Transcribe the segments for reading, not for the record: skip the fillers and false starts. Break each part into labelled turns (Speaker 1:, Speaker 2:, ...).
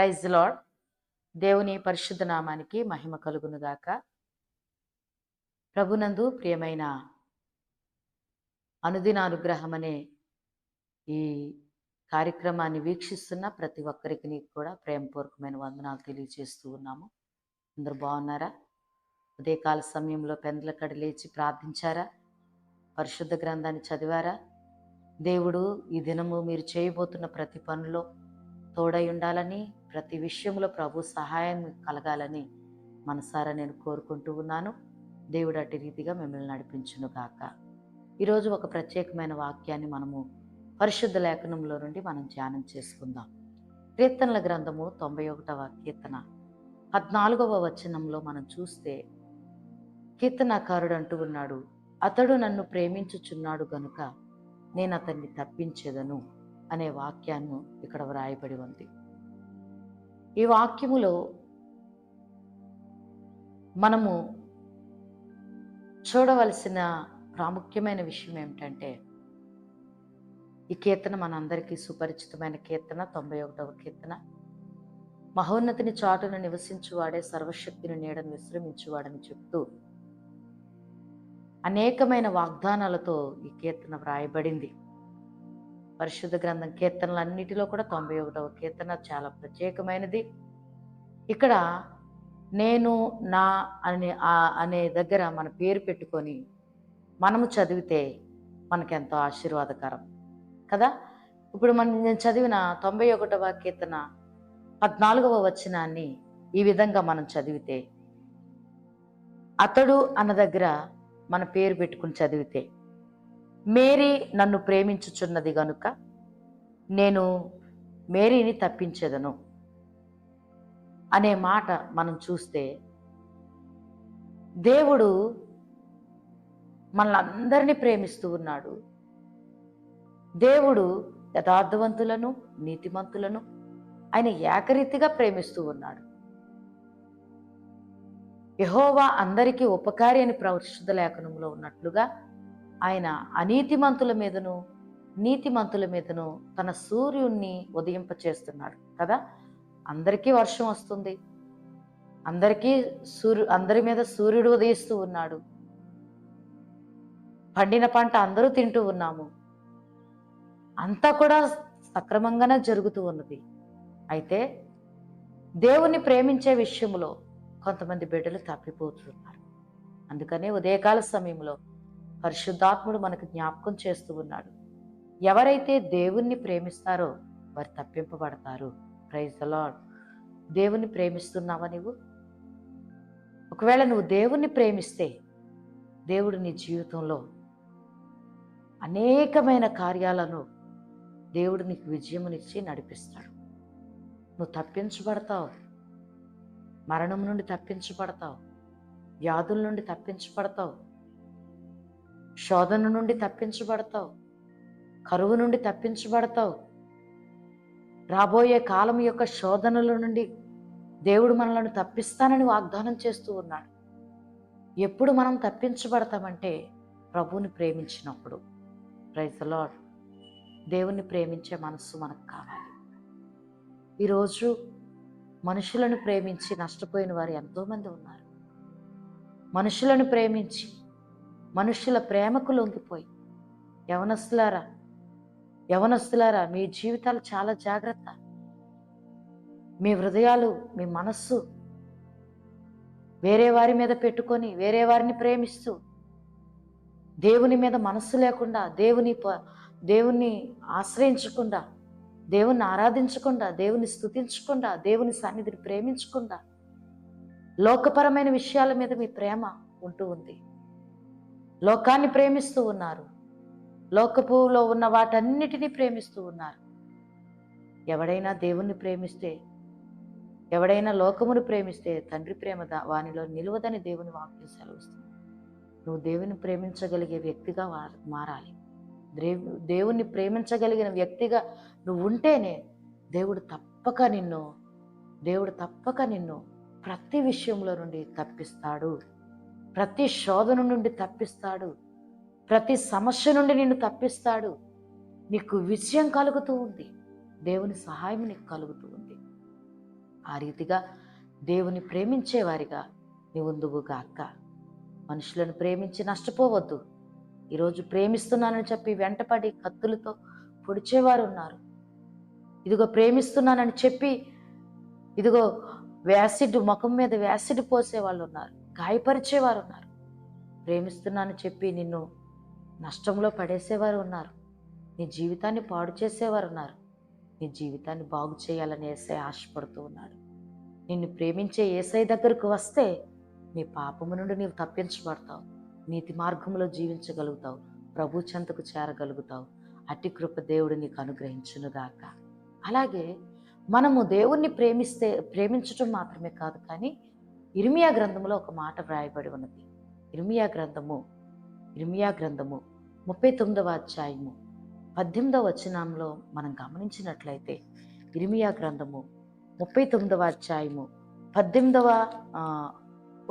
Speaker 1: Praise lord. దేవుని పరిశుద్ధ నామానికి మహిమ కలుగును గాక. ప్రభునందు ప్రియమైన అనుదినానుగ్రహం అనే ఈ కార్యక్రమాన్ని వీక్షిస్తున్న ప్రతి ఒక్కరికి కూడా ప్రేమపూర్వకమైన వందనాలు తెలియజేస్తూ ఉన్నాము. అందరూ బాగున్నారా? ఉదయకాల సమయంలో పెందలకడ లేచి ప్రార్థించారా? పరిశుద్ధ గ్రంథాన్ని చదివారా? దేవుడు ఈ దినము మీరు చేయబోతున్న ప్రతి పనిలో తోడై ఉండాలని, ప్రతి విషయంలో ప్రభు సహాయం కలగాలని మనసారా నేను కోరుకుంటూ ఉన్నాను. దేవుడు అట్టి రీతిగా మిమ్మల్ని నడిపించును గాక. ఈరోజు ఒక ప్రత్యేకమైన వాక్యాన్ని మనము పరిశుద్ధ లేఖనంలో నుండి మనం ధ్యానం చేసుకుందాం. కీర్తనల గ్రంథము 91వ కీర్తన 14వ వచనంలో మనం చూస్తే కీర్తనాకారుడు అంటూ ఉన్నాడు, అతడు నన్ను ప్రేమించుచున్నాడు గనుక నేను అతన్ని తప్పించెదను అనే వాక్యాన్ని ఇక్కడ వ్రాయబడి ఉంది. ఈ వాక్యములో మనము చూడవలసిన ప్రాముఖ్యమైన విషయం ఏమిటంటే, ఈ కీర్తన మనందరికీ సుపరిచితమైన కీర్తన, 91వ కీర్తన. మహోన్నతిని చాటున నివసించువాడే సర్వశక్తిని నీడను విశ్రమించువాడని చెప్తూ అనేకమైన వాగ్దానాలతో ఈ కీర్తన వ్రాయబడింది. పరిశుద్ధ గ్రంథం కీర్తనలన్నిటిలో కూడా 91వ కీర్తన చాలా ప్రత్యేకమైనది. ఇక్కడ నేను నా అనే దగ్గర మన పేరు పెట్టుకొని మనము చదివితే మనకెంతో ఆశీర్వాదకరం కదా. ఇప్పుడు నేను చదివిన 91వ కీర్తన 14వ వచనాన్ని ఈ విధంగా మనం చదివితే, అతడు అన్న దగ్గర మన పేరు పెట్టుకుని చదివితే, మేరీ నన్ను ప్రేమించుచున్నది గనుక నేను మేరీని తప్పించెదను అనే మాట మనం చూస్తే, దేవుడు మనల్ని ప్రేమిస్తూ ఉన్నాడు. దేవుడు యథార్థవంతులను, నీతిమంతులను ఆయన ఏకరీతిగా ప్రేమిస్తూ ఉన్నాడు. యెహోవా అందరికీ ఉపకారి అని పరిశుద్ధ లేఖనంలో ఉన్నట్లుగా ఆయన అనీతిమంతుల మీదను నీతిమంతుల మీదను తన సూర్యుణ్ణి ఉదయింపచేస్తున్నాడు కదా. అందరికీ వర్షం వస్తుంది, అందరి మీద సూర్యుడు ఉదయిస్తూ ఉన్నాడు. పండిన పంట అందరూ తింటూ ఉన్నాము. అంతా కూడా సక్రమంగానే జరుగుతూ ఉన్నది. అయితే దేవుణ్ణి ప్రేమించే విషయంలో కొంతమంది బిడ్డలు తప్పిపోతున్నారు. అందుకనే ఉదయకాల సమయంలో పరిశుద్ధాత్ముడు మనకు జ్ఞాపకం చేస్తూ ఉన్నాడు, ఎవరైతే దేవుణ్ణి ప్రేమిస్తారో వారు తప్పింపబడతారు. Praise the lord. దేవుణ్ణి ప్రేమిస్తున్నావా నువ్వు? ఒకవేళ నువ్వు దేవుణ్ణి ప్రేమిస్తే దేవుడు నీ జీవితంలో అనేకమైన కార్యాలను దేవుడు నీకు విజయమునిచ్చి నడిపిస్తాడు. నువ్వు తప్పించబడతావు, మరణం నుండి తప్పించబడతావు, వ్యాధుల నుండి తప్పించబడతావు, శోధన నుండి తప్పించబడతావు, కరువు నుండి తప్పించబడతావు. రాబోయే కాలం యొక్క శోధనల నుండి దేవుడు మనలను తప్పిస్తానని వాగ్దానం చేస్తూ ఉన్నాడు. ఎప్పుడు మనం తప్పించబడతామంటే ప్రభువుని ప్రేమించినప్పుడు. Praise the lord. దేవుణ్ణి ప్రేమించే మనస్సు మనకు కావాలి. ఈరోజు మనుషులను ప్రేమించి నష్టపోయిన వారు ఎంతోమంది ఉన్నారు. మనుషులను ప్రేమించి మనుషుల ప్రేమకు లొంగిపోయి, యవనస్తులారా మీ జీవితాలు చాలా జాగ్రత్త. మీ హృదయాలు, మీ మనస్సు వేరే వారి మీద పెట్టుకొని వేరే వారిని ప్రేమిస్తూ దేవుని మీద మనస్సు లేకుండా, దేవుని ఆశ్రయించకుండా, దేవుని ఆరాధించకుండా, దేవుని స్తుతించకుండా, దేవుని సన్నిధిని ప్రేమించకుండా లోకపరమైన విషయాల మీద మీ ప్రేమ ఉంటూ ఉంది. లోకాన్ని ప్రేమిస్తూ ఉన్నారు, లోకపులో ఉన్న వాటన్నిటినీ ప్రేమిస్తూ ఉన్నారు. ఎవడైనా దేవుణ్ణి ప్రేమిస్తే, ఎవడైనా లోకమును ప్రేమిస్తే తండ్రి ప్రేమ వానిలో నిలువదని దేవుని వాక్యం సెలవుస్తుంది. నువ్వు దేవుని ప్రేమించగలిగే వ్యక్తిగా మారాలి. దేవుణ్ణి ప్రేమించగలిగిన వ్యక్తిగా నువ్వు ఉంటేనే దేవుడు తప్పక నిన్ను ప్రతి విషయంలో నుండి తప్పిస్తాడు, ప్రతి శోధన నుండి తప్పిస్తాడు, ప్రతి సమస్య నుండి నిన్ను తప్పిస్తాడు. నీకు విజయం కలుగుతూ ఉంది, దేవుని సహాయం నీకు కలుగుతూ ఉంది. ఆ రీతిగా దేవుని ప్రేమించేవారిగా నీవు ఉందువుగాక. మనుషులను ప్రేమించి నష్టపోవద్దు. ఈరోజు ప్రేమిస్తున్నానని చెప్పి వెంటపడి కత్తులతో పొడిచేవారు ఉన్నారు. ఇదిగో ప్రేమిస్తున్నానని చెప్పి ఇదిగో యాసిడ్ ముఖం మీద యాసిడ్ పోసేవాళ్ళు ఉన్నారు, గాయపరిచేవారు ఉన్నారు. ప్రేమిస్తున్నానని చెప్పి నిన్ను నష్టంలో పడేసేవారు ఉన్నారు. నీ జీవితాన్ని పాడు చేసేవారు ఉన్నారు. నీ జీవితాన్ని బాగు చేయాలని యేసయ్య ఆశపడుతూ ఉన్నాడు. నిన్ను ప్రేమించే యేసయ్య దగ్గరకు వస్తే నీ పాపము నుండి నీవు తప్పించబడతావు, నీతి మార్గంలో జీవించగలుగుతావు, ప్రభు చెంతకు చేరగలుగుతావు. అట్టి కృప దేవుడు నీకు అనుగ్రహించునుగాక. అలాగే మనము దేవుణ్ణి ప్రేమించటం మాత్రమే కాదు, కానీ ఇర్మియా గ్రంథంలో ఒక మాట వ్రాయబడి ఉన్నది. ఇర్మియా గ్రంథము 39వ అధ్యాయము 18వ వచనంలో మనం గమనించినట్లయితే, ఇర్మియా గ్రంథము 39వ అధ్యాయము 18వ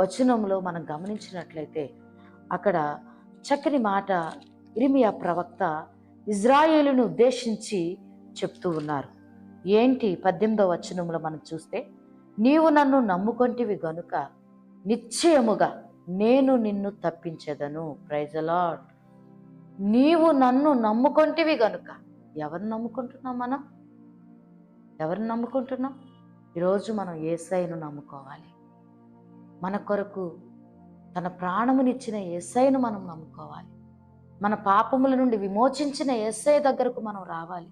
Speaker 1: వచనంలో మనం గమనించినట్లయితే అక్కడ చక్కని మాట ఇర్మియా ప్రవక్త ఇజ్రాయేలును ఉద్దేశించి చెప్తూ ఉన్నారు. ఏంటి 18వ వచనంలో మనం చూస్తే, నీవు నన్ను నమ్ముకొంటివి గనుక నిశ్చయముగా నేను నిన్ను తప్పించెదను. Praise the lord. నీవు నన్ను నమ్ముకొంటివి గనుక. ఎవరిని నమ్ముకుంటున్నాం మనం? ఎవరిని నమ్ముకుంటున్నాం? ఈరోజు మనం యేసయ్యను నమ్ముకోవాలి. మన కొరకు తన ప్రాణమునిచ్చిన యేసయ్యను మనం నమ్ముకోవాలి. మన పాపముల నుండి విమోచించిన యేసయ్య దగ్గరకు మనం రావాలి.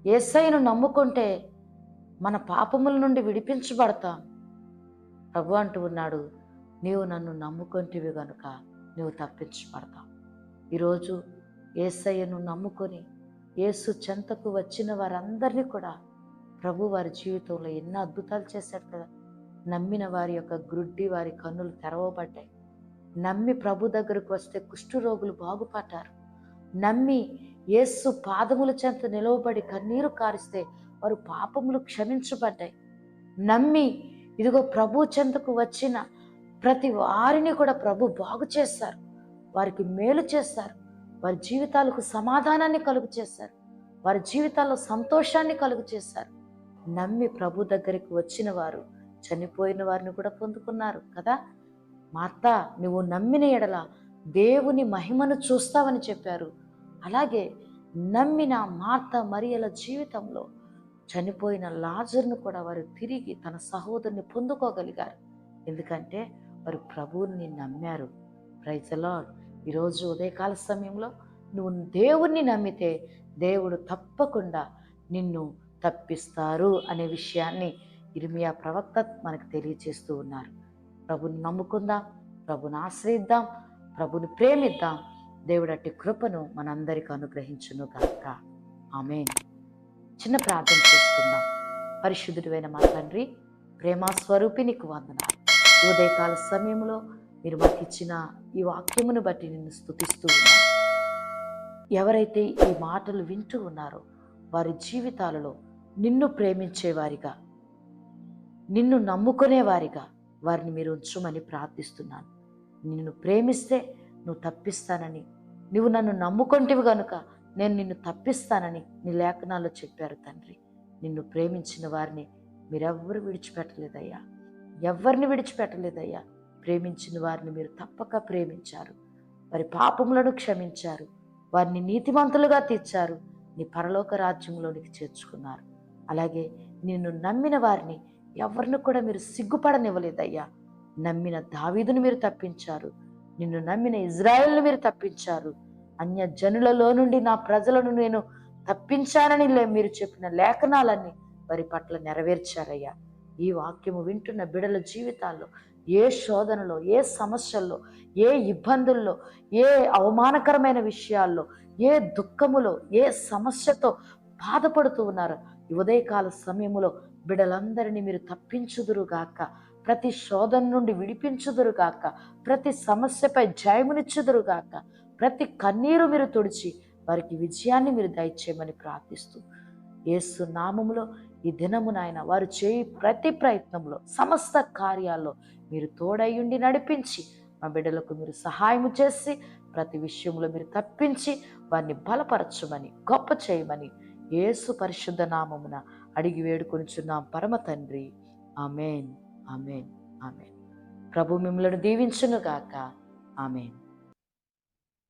Speaker 1: యేసయ్యను నమ్ముకుంటే మన పాపముల నుండి విడిపించబడతాం. ప్రభు అంటూ ఉన్నాడు, నీవు నన్ను నమ్ముకొంటివి గనుక నీవు తప్పించబడతావు. ఈరోజు యేసయ్యను నమ్ముకొని యేసు చెంతకు వచ్చిన వారందరినీ కూడా ప్రభు వారి జీవితంలో ఎన్నో అద్భుతాలు చేశాడు కదా. నమ్మిన వారి యొక్క గ్రుడ్డి వారి కన్నులు తెరవబడ్డాయి. నమ్మి ప్రభు దగ్గరకు వస్తే కుష్ఠరోగులు బాగుపడ్డారు. నమ్మి యేసు పాదముల చెంత నిలవబడి కన్నీరు కారిస్తే వారు పాపములు క్షమించబడ్డాయి. నమ్మి ఇదిగో ప్రభు చెంతకు వచ్చిన ప్రతి వారిని కూడా ప్రభు బాగు చేశారు, వారికి మేలు చేశారు, వారి జీవితాలకు సమాధానాన్ని కలుగు చేశారు, వారి జీవితాల్లో సంతోషాన్ని కలుగు చేశారు. నమ్మి ప్రభు దగ్గరికి వచ్చిన వారు చనిపోయిన వారిని కూడా పొందుకున్నారు కదా. మార్త, నువ్వు నమ్మిన ఎడల దేవుని మహిమను చూస్తావని చెప్పారు. అలాగే నమ్మిన మార్త మరియల జీవితంలో చనిపోయిన లాజరును కూడా వారు తిరిగి తన సహోదరుని పొందుకోగలిగారు. ఎందుకంటే వారు ప్రభువుని నమ్మారు. Praise the Lord. ఈరోజు ఉదయకాల సమయంలో నువ్వు దేవుణ్ణి నమ్మితే దేవుడు తప్పకుండా నిన్ను తప్పిస్తారు అనే విషయాన్ని ఇర్మియా ప్రవక్త మనకు తెలియజేస్తూ ఉన్నారు. ప్రభుని నమ్ముకుందాం, ప్రభుని ఆశ్రయిద్దాం, ప్రభుని ప్రేమిద్దాం. దేవుడు అట్టి కృపను మనందరికీ అనుగ్రహించును గాక. ఆమేన్. చిన్న ప్రార్థన చేసుకుందాం. పరిశుద్ధుడైన మా తండ్రి, ప్రేమ స్వరూపి, నీకు వందనాలు. ఉదయకాల సమయంలో మీరు మాకు ఇచ్చిన ఈ వాక్యమును బట్టి నిన్ను స్తుతిస్తూ ఉన్నాను. ఎవరైతే ఈ మాటలు వింటూ ఉన్నారో వారి జీవితాలలో నిన్ను ప్రేమించేవారిగా, నిన్ను నమ్ముకునేవారిగా వారిని మీరు ఉంచమని ప్రార్థిస్తున్నాను. నిన్ను ప్రేమిస్తే నువ్వు తప్పిస్తానని, నువ్వు నన్ను నమ్ముకొంటివి కనుక నేను నిన్ను తప్పిస్తానని నీ లేఖనాల్లో చెప్పారు తండ్రి. నిన్ను ప్రేమించిన వారిని మీరెవ్వరు విడిచిపెట్టలేదయ్యా, ఎవరిని విడిచిపెట్టలేదయ్యా. ప్రేమించిన వారిని మీరు తప్పక ప్రేమించారు, వారి పాపములను క్షమించారు, వారిని నీతిమంతులుగా తీర్చారు, నీ పరలోక రాజ్యంలోనికి చేర్చుకున్నారు. అలాగే నిన్ను నమ్మిన వారిని ఎవరిని కూడా మీరు సిగ్గుపడనివ్వలేదయ్యా. నమ్మిన దావీదును మీరు తప్పించారు, నిన్ను నమ్మిన ఇజ్రాయేలును మీరు తప్పించారు. అన్య జనులలో నుండి నా ప్రజలను నేను తప్పించానని మీరు చెప్పిన లేఖనాలన్నీ వారి పట్ల నెరవేర్చారయ్యా. ఈ వాక్యము వింటున్న బిడల జీవితాల్లో ఏ శోధనలో, ఏ సమస్యల్లో, ఏ ఇబ్బందుల్లో, ఏ అవమానకరమైన విషయాల్లో, ఏ దుఃఖములో, ఏ సమస్యతో బాధపడుతూ ఉన్నారు, ఈ ఉదయకాల సమయములో బిడలందరినీ మీరు తప్పించుదురుగాక, ప్రతి శోధన నుండి విడిపించుదురుగాక, ప్రతి సమస్యపై జయమునిచ్చుదురుగాక, ప్రతి కన్నీరు మీరు తుడిచి వారికి విజయాన్ని మీరు దయచేయమని ప్రార్థిస్తూ యేసు నామములో ఈ దినము నాయన వారు చేయి ప్రతి ప్రయత్నంలో, సమస్త కార్యాల్లో మీరు తోడయ్యుండి నడిపించి మా బిడ్డలకు మీరు సహాయము చేసి ప్రతి విషయంలో మీరు తప్పించి వారిని బలపరచమని, గొప్ప చేయమని యేసు పరిశుద్ధ నామమున అడిగి వేడుకొనుచున్నాం పరమ తండ్రి. ఆమేన్, ఆమేన్, ఆమేన్. ప్రభు మిమ్మలను దీవించును గాక. ఆమేన్.